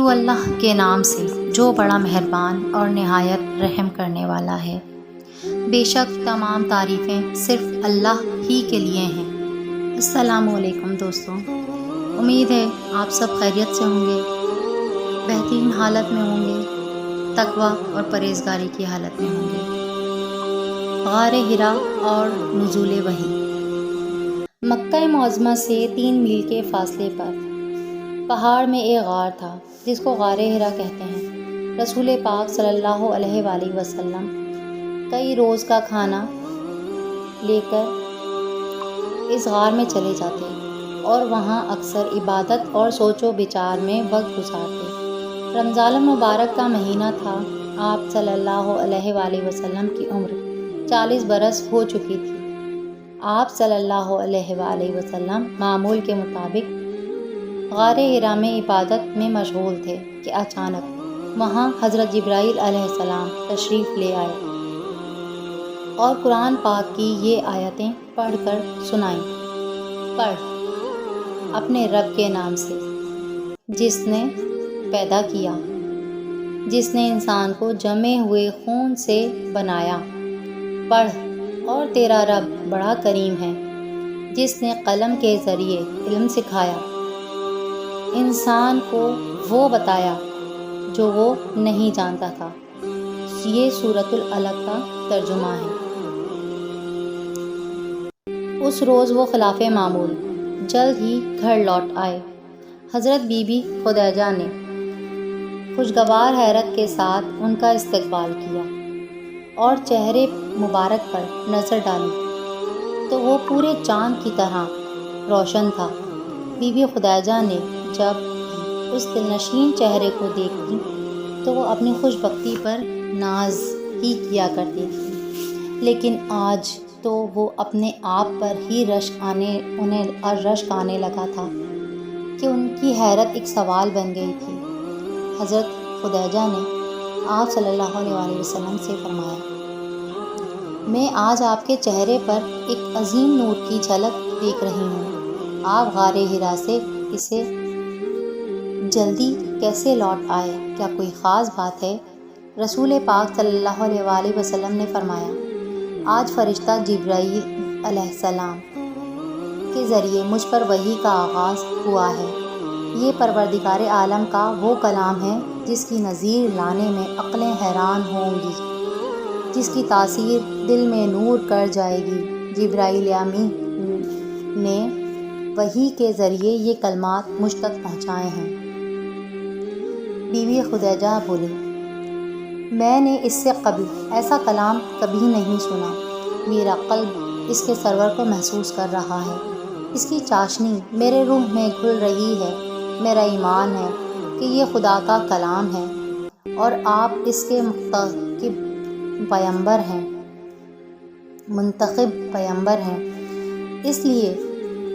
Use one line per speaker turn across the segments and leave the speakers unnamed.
شروع اللہ کے نام سے جو بڑا مہربان اور نہایت رحم کرنے والا ہے۔ بے شک تمام تعریفیں صرف اللہ ہی کے لیے ہیں۔ السلام علیکم دوستوں، امید ہے آپ سب خیریت سے ہوں گے، بہترین حالت میں ہوں گے، تقویٰ اور پرہیزگاری کی حالت میں ہوں گے۔ غار حرا اور نزول وحی۔ مکہ معظمہ سے 3 میل کے فاصلے پر پہاڑ میں ایک غار تھا جس کو غار حرا کہتے ہیں۔ رسول پاک صلی اللہ علیہ وآلہ وسلم کئی روز کا کھانا لے کر اس غار میں چلے جاتے اور وہاں اکثر عبادت اور سوچ و بچار میں وقت گزارتے۔ رمضان المبارک کا مہینہ تھا۔ آپ صلی اللہ علیہ وآلہ وسلم کی عمر 40 برس ہو چکی تھی۔ آپ صلی اللہ علیہ وآلہ وسلم معمول کے مطابق غار حرا میں عبادت میں مشغول تھے کہ اچانک وہاں حضرت جبرائیل علیہ السلام تشریف لے آئے اور قرآن پاک کی یہ آیتیں پڑھ کر سنائیں۔ پڑھ اپنے رب کے نام سے جس نے پیدا کیا، جس نے انسان کو جمے ہوئے خون سے بنایا۔ پڑھ اور تیرا رب بڑا کریم ہے جس نے قلم کے ذریعے علم سکھایا، انسان کو وہ بتایا جو وہ نہیں جانتا تھا۔ یہ سورۃ العلق کا ترجمہ ہے۔ اس روز وہ خلاف معمول جلد ہی گھر لوٹ آئے۔ حضرت بی بی خدیجہ نے خوشگوار حیرت کے ساتھ ان کا استقبال کیا اور چہرے مبارک پر نظر ڈالی تو وہ پورے چاند کی طرح روشن تھا۔ بی بی خدیجہ نے جب اس دلنشین چہرے کو دیکھی تو وہ اپنی خوش بختی پر ناز ہی کیا کرتی تھی، لیکن آج تو وہ اپنے آپ پر ہی رشک آنے لگا تھا کہ ان کی حیرت ایک سوال بن گئی تھی۔ حضرت خدیجہ نے آپ صلی اللہ علیہ وآلہ وسلم سے فرمایا، میں آج آپ کے چہرے پر ایک عظیم نور کی جھلک دیکھ رہی ہوں۔ آپ غار حرا سے اسے جلدی کیسے لوٹ آئے؟ کیا کوئی خاص بات ہے؟ رسول پاک صلی اللہ علیہ وآلہ وسلم نے فرمایا، آج فرشتہ جبرائیل علیہ السلام کے ذریعے مجھ پر وحی کا آغاز ہوا ہے۔ یہ پروردگار عالم کا وہ کلام ہے جس کی نظیر لانے میں عقلیں حیران ہوں گی، جس کی تاثیر دل میں نور کر جائے گی۔ جبرائیل امین نے وحی کے ذریعے یہ کلمات مجھ تک پہنچائے ہیں۔ بی بی خدیجہ بولی، میں نے اس سے قبل ایسا کلام کبھی نہیں سنا۔ میرا قلب اس کے سرور کو محسوس کر رہا ہے، اس کی چاشنی میرے روح میں گھل رہی ہے۔ میرا ایمان ہے کہ یہ خدا کا کلام ہے اور آپ اس کے منتخب پیغمبر ہیں، اس لیے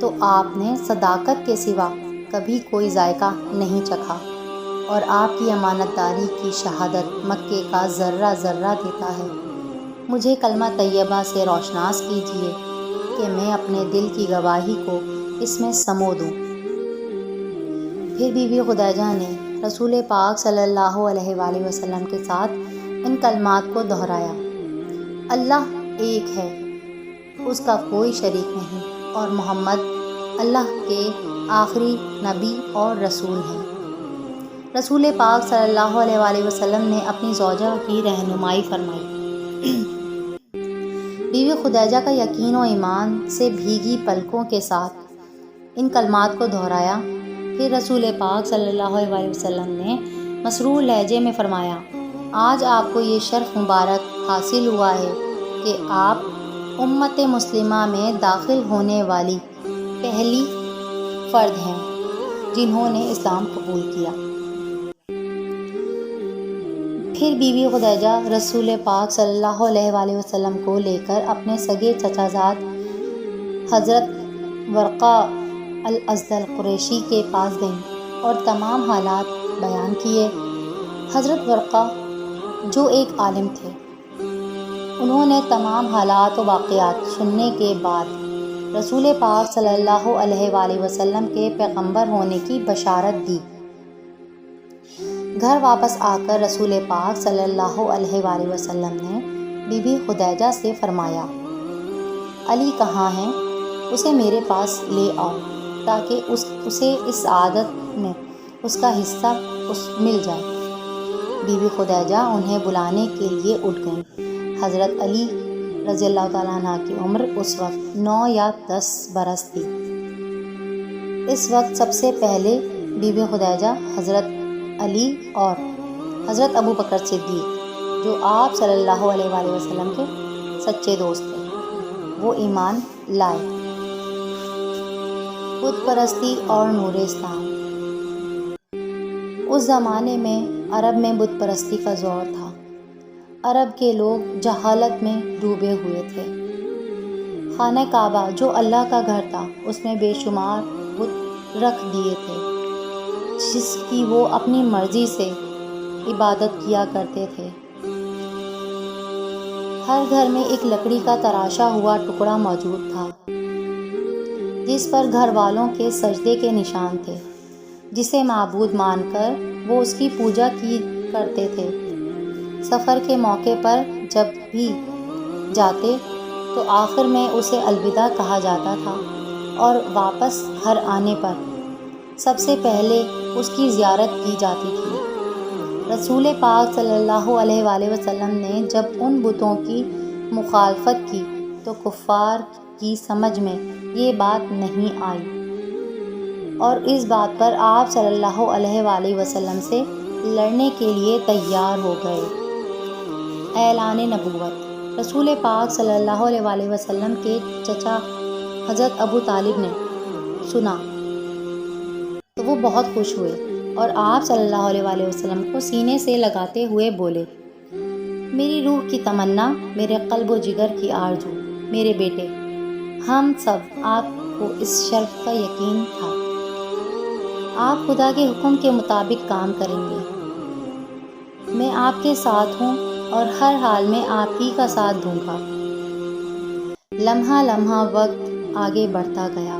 تو آپ نے صداقت کے سوا کبھی کوئی ذائقہ نہیں چکھا اور آپ کی امانت داری کی شہادت مکے کا ذرہ ذرہ دیتا ہے۔ مجھے کلمہ طیبہ سے روشناس کیجیے کہ میں اپنے دل کی گواہی کو اس میں سمو دوں۔ پھر بی بی خدیجہ نے رسول پاک صلی اللہ علیہ وآلہ وسلم کے ساتھ ان کلمات کو دہرایا، اللہ ایک ہے، اس کا کوئی شریک نہیں، اور محمد اللہ کے آخری نبی اور رسول ہیں۔ رسول پاک صلی اللہ علیہ وآلہ وسلم نے اپنی زوجہ کی رہنمائی فرمائی۔ بی بی خدیجہ کا یقین و ایمان سے بھیگی پلکوں کے ساتھ ان کلمات کو دہرایا۔ پھر رسول پاک صلی اللہ علیہ وآلہ وسلم نے مسرور لہجے میں فرمایا، آج آپ کو یہ شرف مبارک حاصل ہوا ہے کہ آپ امت مسلمہ میں داخل ہونے والی پہلی فرد ہیں جنہوں نے اسلام قبول کیا۔ پھر بی بی خدیجہ رسول پاک صلی اللہ علیہ وآلہ وسلم کو لے کر اپنے سگے چچا زاد حضرت ورقہ الازدی قریشی کے پاس گئیں اور تمام حالات بیان کیے۔ حضرت ورقہ جو ایک عالم تھے، انہوں نے تمام حالات و واقعات سننے کے بعد رسول پاک صلی اللہ علیہ وآلہ وسلم کے پیغمبر ہونے کی بشارت دی۔ گھر واپس آ کر رسول پاک صلی اللہ علیہ وآلہ وسلم نے بی بی خدیجہ سے فرمایا، علی کہاں ہیں؟ اسے میرے پاس لے آؤ تاکہ اسے اس عادت میں اس کا حصہ مل جائے۔ بی بی خدیجہ انہیں بلانے کے لیے اٹھ گئیں۔ حضرت علی رضی اللہ تعالیٰ عنہ کی عمر اس وقت 9 یا 10 برس تھی۔ اس وقت سب سے پہلے بی بی خدیجہ، حضرت علی اور حضرت ابو بکر صدیق، جو آپ صلی اللہ علیہ وآلہ وسلم کے سچے دوست تھے، وہ ایمان لائے۔ بت پرستی اور نور اسلام۔ اس زمانے میں عرب میں بت پرستی کا زور تھا۔ عرب کے لوگ جہالت میں ڈوبے ہوئے تھے۔ خانہ کعبہ جو اللہ کا گھر تھا، اس میں بے شمار بت رکھ دیے تھے جس کی وہ اپنی مرضی سے عبادت کیا کرتے تھے۔ ہر گھر میں ایک لکڑی کا تراشا ہوا ٹکڑا موجود تھا جس پر گھر والوں کے سجدے کے نشان تھے، جسے معبود مان کر وہ اس کی پوجا کی کرتے تھے۔ سفر کے موقع پر جب بھی جاتے تو آخر میں اسے الوداع کہا جاتا تھا، اور واپس گھر آنے پر سب سے پہلے اس کی زیارت کی جاتی تھی۔ رسول پاک صلی اللہ علیہ وآلہ وسلم نے جب ان بتوں کی مخالفت کی تو کفار کی سمجھ میں یہ بات نہیں آئی، اور اس بات پر آپ صلی اللہ علیہ وآلہ وسلم سے لڑنے کے لیے تیار ہو گئے۔ اعلان نبوت۔ رسول پاک صلی اللہ علیہ وآلہ وسلم کے چچا حضرت ابو طالب نے سنا تو وہ بہت خوش ہوئے اور آپ صلی اللہ علیہ وآلہ وسلم کو سینے سے لگاتے ہوئے بولے، میری روح کی تمنا، میرے قلب و جگر کی آرزو، میرے بیٹے، ہم سب آپ کو اس شرف کا یقین تھا، آپ خدا کے حکم کے مطابق کام کریں گے۔ میں آپ کے ساتھ ہوں اور ہر حال میں آپ ہی کا ساتھ دوں گا۔ لمحہ لمحہ وقت آگے بڑھتا گیا۔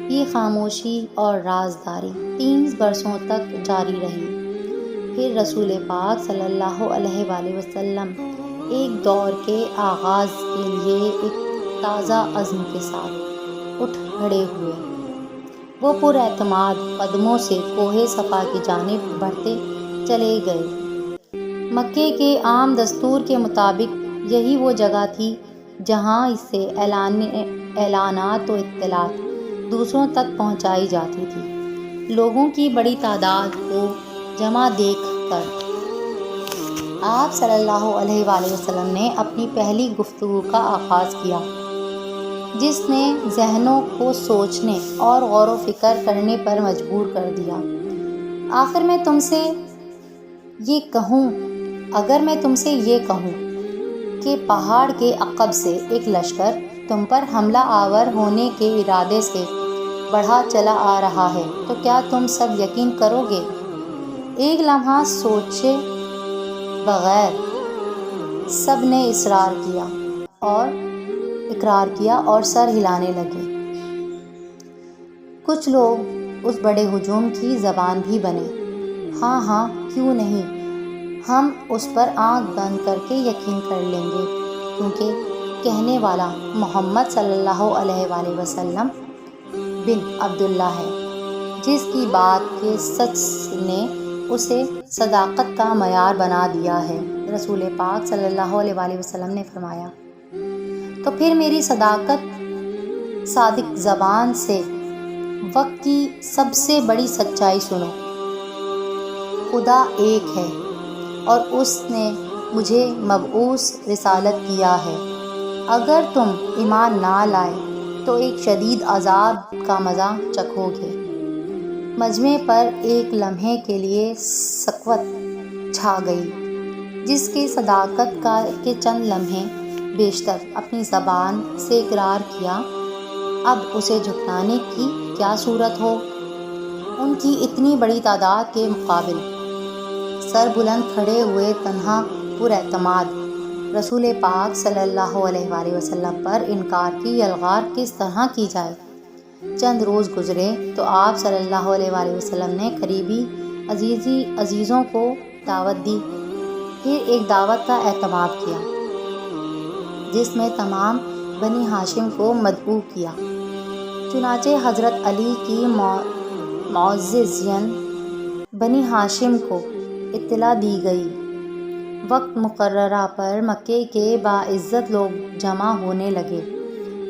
یہ خاموشی اور رازداری 3 برسوں تک جاری رہی۔ پھر رسول پاک صلی اللہ علیہ وآلہ وسلم ایک دور کے آغاز کے لیے ایک تازہ عزم کے ساتھ اٹھ کھڑے ہوئے۔ وہ پر اعتماد قدموں سے کوہ صفا کی جانب بڑھتے چلے گئے۔ مکے کے عام دستور کے مطابق یہی وہ جگہ تھی جہاں اس سے اعلانات و اطلاعات دوسروں تک پہنچائی جاتی تھی۔ لوگوں کی بڑی تعداد کو جمع دیکھ کر آپ صلی اللہ علیہ وآلہ وسلم نے اپنی پہلی گفتگو کا آغاز کیا، جس نے ذہنوں کو سوچنے اور غور و فکر کرنے پر مجبور کر دیا۔ اگر میں تم سے یہ کہوں کہ پہاڑ کے عقب سے ایک لشکر تم پر حملہ آور ہونے کے ارادے سے بڑھا چلا آ رہا ہے تو کیا تم سب یقین کرو گے؟ ایک لمحہ سوچے بغیر سب نے اقرار کیا اور سر ہلانے لگے۔ کچھ لوگ اس بڑے ہجوم کی زبان بھی بنے۔ ہاں ہاں، کیوں نہیں، ہم اس پر آنکھ بند کر کے یقین کر لیں گے، کیونکہ کہنے والا محمد صلی اللہ علیہ وآلہ وسلم بن عبداللہ ہے، جس کی بات کے سچ نے اسے صداقت کا معیار بنا دیا ہے۔ رسول پاک صلی اللہ علیہ وآلہ وسلم نے فرمایا، تو پھر میری صادق زبان سے وقت کی سب سے بڑی سچائی سنو۔ خدا ایک ہے اور اس نے مجھے مبعوث رسالت کیا ہے۔ اگر تم ایمان نہ لائے تو ایک شدید عذاب کا مزہ چکھو گے۔ مجمع پر ایک لمحے کے لیے سکوت چھا گئی، جس کی صداقت کے چند لمحے بیشتر اپنی زبان سے اقرار کیا، اب اسے جھٹلانے کی کیا صورت ہو؟ ان کی اتنی بڑی تعداد کے مقابل سر بلند کھڑے ہوئے تنہا پر اعتماد رسول پاک صلی اللہ علیہ وآلہ وسلم پر انکار کی یلغار کس طرح کی جائے؟ چند روز گزرے تو آپ صلی اللہ علیہ وآلہ وسلم نے قریبی عزیزوں کو دعوت دی، پھر ایک دعوت کا اہتمام کیا جس میں تمام بنی ہاشم کو مدعو کیا۔ چنانچہ حضرت علی کی معزز بنی ہاشم کو اطلاع دی گئی۔ وقت مقررہ پر مکے کے باعزت لوگ جمع ہونے لگے۔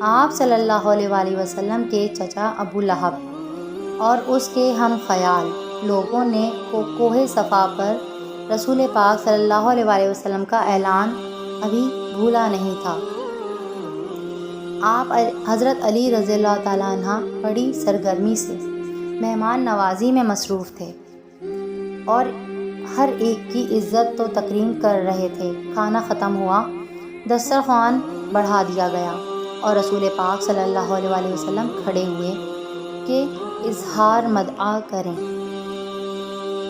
آپ صلی اللہ علیہ وآلہ وسلم کے چچا ابو لہب اور اس کے ہم خیال لوگوں نے کوہ صفا پر رسول پاک صلی اللہ علیہ وآلہ وسلم کا اعلان ابھی بھولا نہیں تھا۔ آپ حضرت علی رضی اللہ تعالیٰ عنہ بڑی سرگرمی سے مہمان نوازی میں مصروف تھے اور ہر ایک کی عزت و تکریم کر رہے تھے۔ کھانا ختم ہوا، دسترخوان بڑھا دیا گیا اور رسول پاک صلی اللہ علیہ وآلہ وسلم کھڑے ہوئے کہ اظہار مدعا کریں۔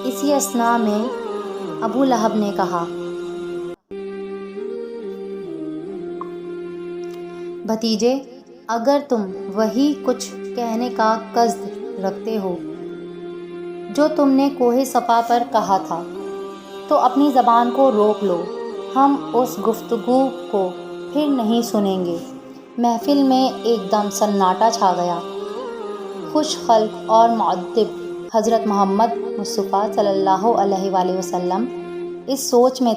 اسی اثناء میں ابو لہب نے کہا، بھتیجے، اگر تم وہی کچھ کہنے کا قصد رکھتے ہو جو تم نے کوہ صفا پر کہا تھا تو اپنی زبان کو روک لو، ہم اس گفتگو کو پھر نہیں سنیں گے۔ محفل میں ایک دم سناٹا چھا گیا۔ خوش خلق اور مؤدب حضرت محمد مصطفیٰ صلی اللہ علیہ وآلہ وسلم اس سوچ میں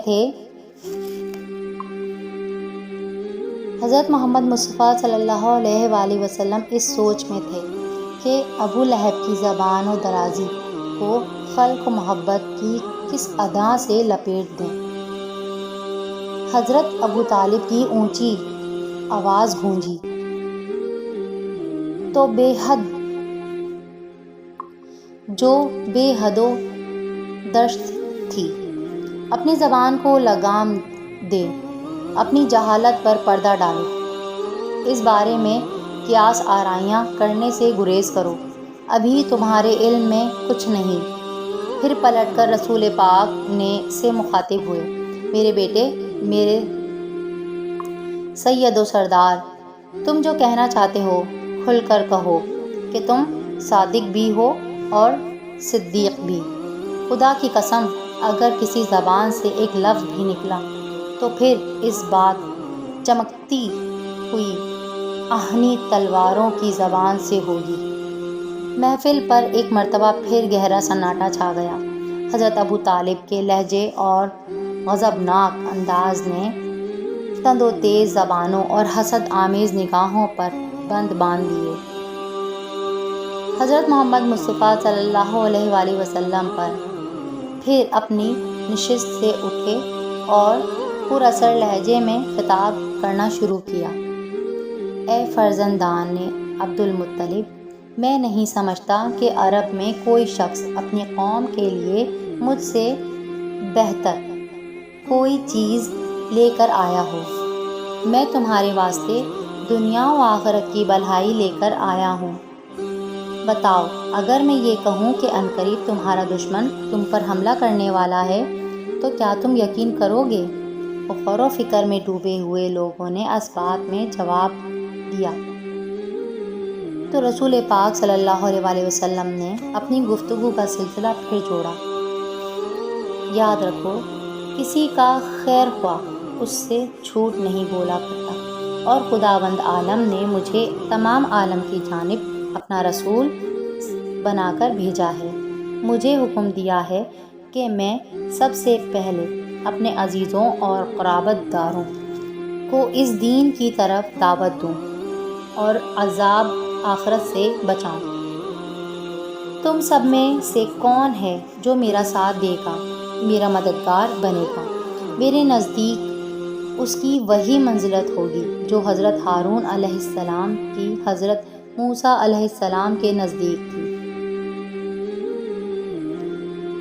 تھے کہ ابو لہب کی زبان و درازی کو خلق و محبت کی کس ادا سے لپیٹ دیں۔ حضرت ابو طالب کی اونچی آواز گونجی تو بے حد و دشت تھی۔ اپنی زبان کو لگام دے، اپنی جہالت پر پردہ ڈالو، اس بارے میں قیاس آرائیاں کرنے سے گریز کرو، ابھی تمہارے علم میں کچھ نہیں۔ پھر پلٹ کر رسول پاک سے مخاطب ہوئے، میرے بیٹے، میرے سید و سردار، تم جو کہنا چاہتے ہو کھل کر کہو کہ تم صادق بھی ہو اور صدیق بھی۔ خدا کی قسم، اگر کسی زبان سے ایک لفظ بھی نکلا تو پھر اس بات چمکتی ہوئی آہنی تلواروں کی زبان سے ہوگی۔ محفل پر ایک مرتبہ پھر گہرا سناٹا چھا گیا۔ حضرت ابو طالب کے لہجے اور غضبناک انداز نے تند و تیز زبانوں اور حسد آمیز نگاہوں پر بند باندھ دیے۔ حضرت محمد مصطفیٰ صلی اللہ علیہ وآلہ وسلم پر پھر اپنی نشست سے اٹھے اور پر اثر لہجے میں خطاب کرنا شروع کیا۔ اے فرزندان عبد المطلب، میں نہیں سمجھتا کہ عرب میں کوئی شخص اپنی قوم کے لیے مجھ سے بہتر کوئی چیز لے کر آیا ہو۔ میں تمہارے واسطے دنیا و آخرت کی بھلائی لے کر آیا ہوں۔ بتاؤ، اگر میں یہ کہوں کہ عنقریب تمہارا دشمن تم پر حملہ کرنے والا ہے تو کیا تم یقین کرو گے؟ غور و فکر میں ڈوبے ہوئے لوگوں نے اس بات میں جواب دیا تو رسول پاک صلی اللہ علیہ وآلہ وسلم نے اپنی گفتگو کا سلسلہ پھر جوڑا۔ یاد رکھو، کسی کا خیر خواہ اس سے جھوٹ نہیں بولا کرتا، اور خداوند عالم نے مجھے تمام عالم کی جانب اپنا رسول بنا کر بھیجا ہے۔ مجھے حکم دیا ہے کہ میں سب سے پہلے اپنے عزیزوں اور قرابت داروں کو اس دین کی طرف دعوت دوں اور عذاب آخرت سے بچاؤں۔ تم سب میں سے کون ہے جو میرا ساتھ دے گا، میرا مددگار بنے گا؟ میرے نزدیک اس کی وہی منزلت ہوگی جو حضرت ہارون علیہ السلام کی حضرت موسیٰ علیہ السلام کے نزدیک تھی۔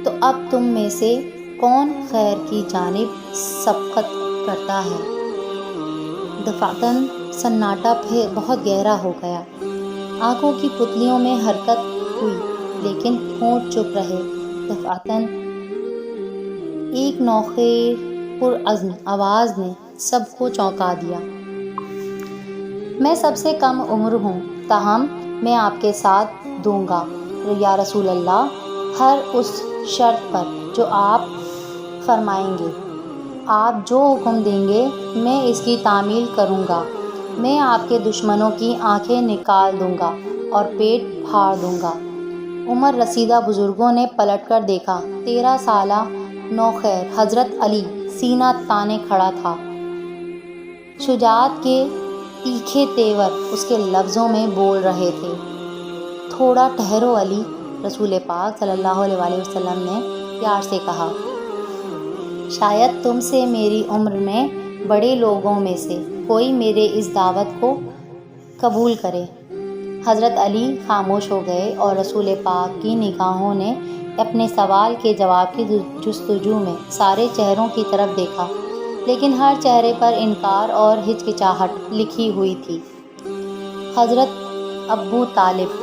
تو اب تم میں سے کون خیر کی جانب سبقت کرتا ہے؟ دفعتاً سناٹا پھر بہت گہرا ہو گیا۔ آنکھوں کی پتلیوں میں حرکت ہوئی لیکن ہونٹ چپ رہے۔ دفعتاً ایک نوخیل پرعزم آواز نے سب کو چونکا دیا، میں سب سے کم عمر ہوں، تاہم میں آپ کے ساتھ دوں گا یا رسول اللہ۔ ہر اس شرط پر جو آپ فرمائیں گے۔ آپ جو حکم دیں گے میں اس کی تعمیل کروں گا۔ میں آپ کے دشمنوں کی آنکھیں نکال دوں گا اور پیٹ پھاڑ دوں گا۔ عمر رسیدہ بزرگوں نے پلٹ کر دیکھا۔ 13 سالہ نوخیر حضرت علی سینہ تانے کھڑا تھا۔ شجاعت کے تیکھے تیور اس کے لفظوں میں بول رہے تھے۔ تھوڑا ٹھہرو علی، رسول پاک صلی اللہ علیہ وآلہ وسلم نے پیار سے کہا۔ شاید تم سے میری عمر میں بڑے لوگوں میں سے کوئی میرے اس دعوت کو قبول کرے۔ حضرت علی خاموش ہو گئے اور رسول پاک کی نگاہوں نے اپنے سوال کے جواب کی جستجو میں سارے چہروں کی طرف دیکھا، لیکن ہر چہرے پر انکار اور ہچکچاہٹ لکھی ہوئی تھی۔ حضرت ابو طالب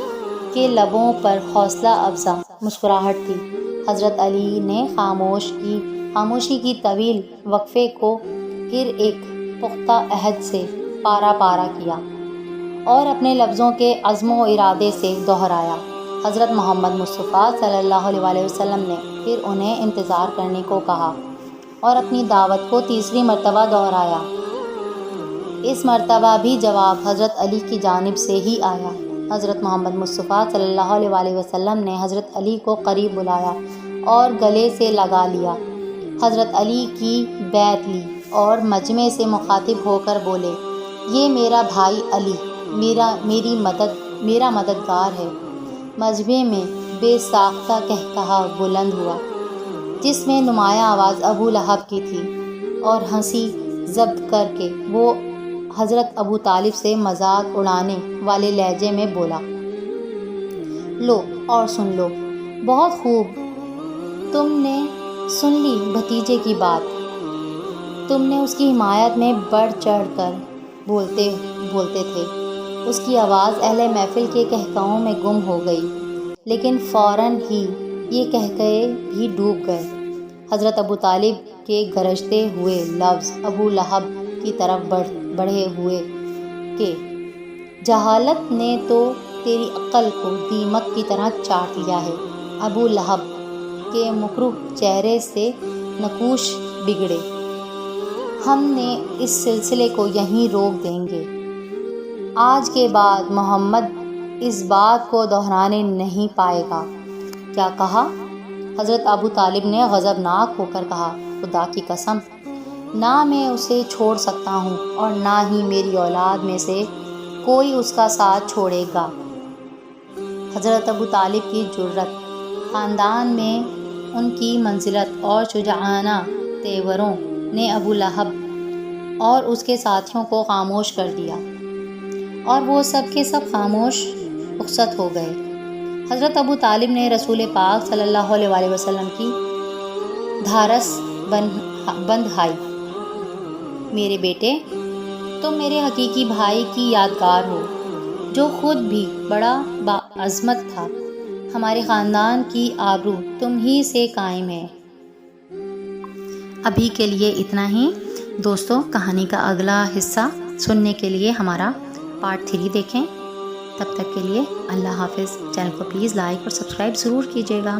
کے لبوں پر حوصلہ افزا مسکراہٹ تھی۔ حضرت علی نے خاموشی کی طویل وقفے کو پھر ایک پختہ عہد سے پارا پارا کیا اور اپنے لفظوں کے عزم و ارادے سے دہرایا۔ حضرت محمد مصطفیٰ صلی اللہ علیہ وآلہ وسلم نے پھر انہیں انتظار کرنے کو کہا اور اپنی دعوت کو تیسری مرتبہ دہرایا۔ اس مرتبہ بھی جواب حضرت علی کی جانب سے ہی آیا۔ حضرت محمد مصطفیٰ صلی اللہ علیہ وآلہ وسلم نے حضرت علی کو قریب بلایا اور گلے سے لگا لیا۔ حضرت علی کی بیعت لی اور مجمع سے مخاطب ہو کر بولے، یہ میرا بھائی علی میرا مددگار ہے۔ مجمع میں بے ساختہ قہقہہ بلند ہوا، جس میں نمایاں آواز ابو لہب کی تھی، اور ہنسی ضبط کر کے وہ حضرت ابو طالب سے مذاق اڑانے والے لہجے میں بولا، لو اور سن لو، بہت خوب، تم نے سن لی بھتیجے کی بات۔ تم نے اس کی حمایت میں بڑھ چڑھ کر بولتے تھے۔ اس کی آواز اہل محفل کے قہقہوں میں گم ہو گئی، لیکن فوراً ہی یہ قہقہے بھی ڈوب گئے۔ حضرت ابو طالب کے گرجتے ہوئے لفظ ابو لہب کی طرف بڑھے ہوئے کہ جہالت نے تو تیری عقل کو دیمک کی طرح چاٹ لیا ہے۔ ابو لہب کے مکروہ چہرے سے نقوش بگڑے۔ ہم نے اس سلسلے کو یہیں روک دیں گے۔ آج کے بعد محمد اس بات کو دہرانے نہیں پائے گا۔ کیا کہا؟ حضرت ابو طالب نے غضبناک ہو کر کہا، خدا کی قسم، نہ میں اسے چھوڑ سکتا ہوں اور نہ ہی میری اولاد میں سے کوئی اس کا ساتھ چھوڑے گا۔ حضرت ابو طالب کی جرأت، خاندان میں ان کی منزلت اور شجاعانہ تیوروں نے ابو لہب اور اس کے ساتھیوں کو خاموش کر دیا، اور وہ سب کے سب خاموش رخصت ہو گئے۔ حضرت ابو طالب نے رسول پاک صلی اللہ علیہ وآلہ وسلم کی دھارس بندھائی، میرے بیٹے، تم میرے حقیقی بھائی کی یادگار ہو، جو خود بھی بڑا باعظمت تھا۔ ہمارے خاندان کی آبرو تم ہی سے قائم ہے۔ ابھی کے لیے اتنا ہی دوستوں۔ کہانی کا اگلا حصہ سننے کے لیے ہمارا پارٹ 3 دیکھیں۔ تب تک کے لیے اللہ حافظ۔ چینل کو پلیز لائک اور سبسکرائب ضرور کیجیے گا۔